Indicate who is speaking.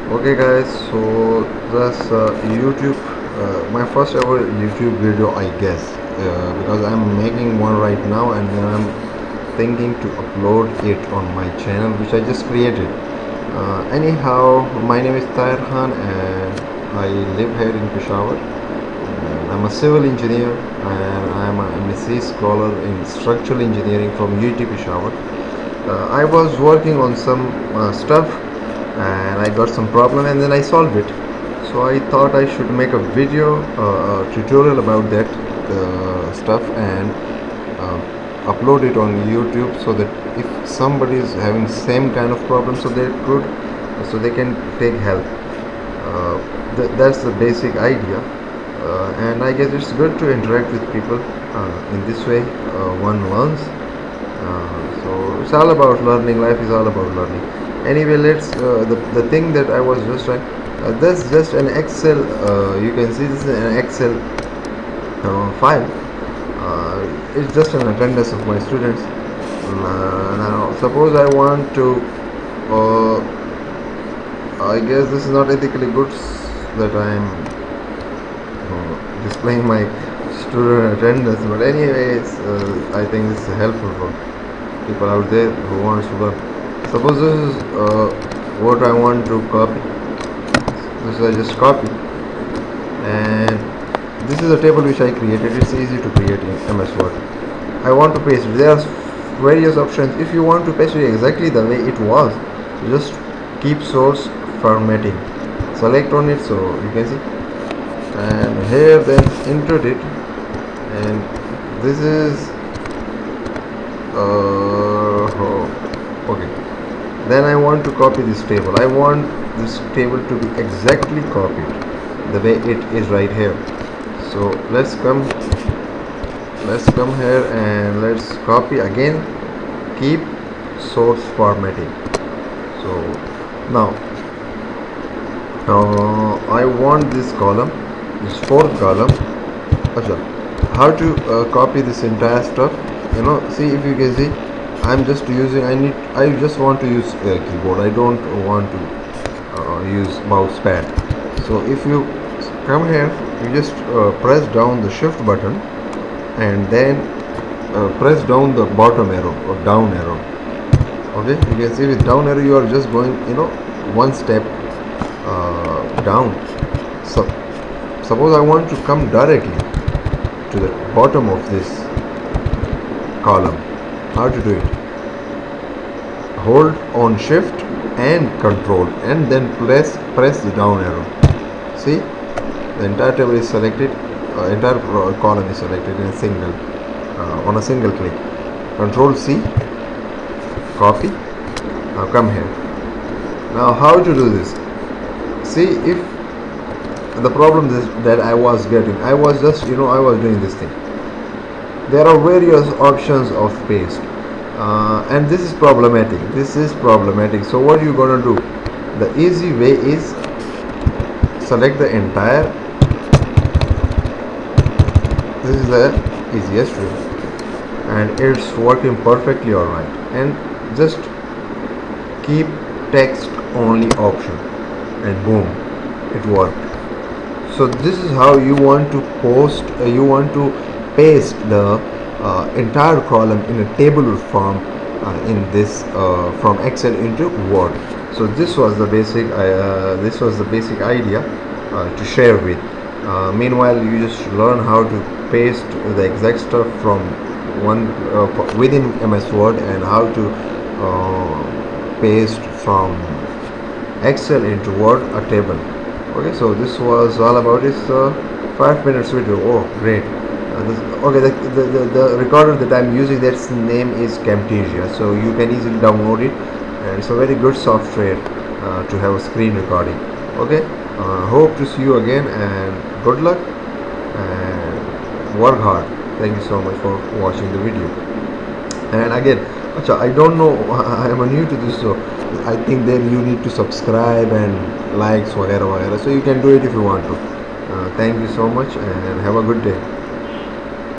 Speaker 1: Okay guys, so that's YouTube, my first ever YouTube video I guess, because I'm making one right now and then I'm thinking to upload it on my channel which I just created. Anyhow, my name is Tahir Khan and I live here in Peshawar. And I'm a civil engineer and I'm a MSc scholar in structural engineering from UT Peshawar. I was working on some stuff and I got some problem and then I solved it. So I thought I should make a video tutorial about that stuff and upload it on YouTube so that if somebody is having same kind of problem, so they can take help. That's the basic idea, and I guess it's good to interact with people in this way. One learns. So it's all about learning. Life is all about learning. Anyway, let's the thing that I was just trying. That's just an Excel. You can see this is an Excel file. It's just an attendance of my students. Now, suppose I want to. I guess this is not ethically good that I am displaying my student attendance, but anyways, I think this is helpful for people out there who wants to learn. Suppose this is what I want to copy. This is I just copy, and this is a table which I created. It's easy to create in MS Word. I want to paste it. There are various options. If you want to paste it exactly the way it was, just keep source formatting. Select on it so you can see, and here then insert it, and this is okay. Then I want to copy this table. I want this table to be exactly copied the way it is right here. So let's come here and let's copy again. Keep source formatting. So now I want this column, this fourth column. How to copy this entire stuff? See if you can see. I'm just using. I just want to use keyboard. I don't want to use mouse pad. So if you come here, you just press down the shift button and then press down the bottom arrow or down arrow. Okay, you can see with down arrow you are just going one step down. So suppose I want to come directly to the bottom of this column. How to do it? Hold on shift and control and then press the down arrow. See, the entire table is selected, entire column is selected in a single on a single click. Control C, copy. Now come here. Now how to do this? See, if the problem that I was getting, I was just I was doing this thing. There are various options of paste, and this is problematic. So what you gonna do? The easy way is select the entire. This is the easiest way, and it's working perfectly alright. And just keep text only option, and boom, it worked. So this is how you want to post. You want to paste the entire column in a tabular form in this from Excel into Word. So this was the basic idea to share with. Meanwhile, you just learn how to paste the exact stuff from one within MS Word and how to paste from Excel into Word a table. Okay, so this was all about this 5 minutes video. Oh, great. The recorder that I'm using, that's name is Camtasia, so you can easily download it, and it's a very good software to have a screen recording. Okay, hope to see you again, and good luck and work hard. Thank you so much for watching the video. And again, I don't know, I am new to this, so I think then you need to subscribe and likes whatever, so you can do it if you want to. Thank you so much and have a good day.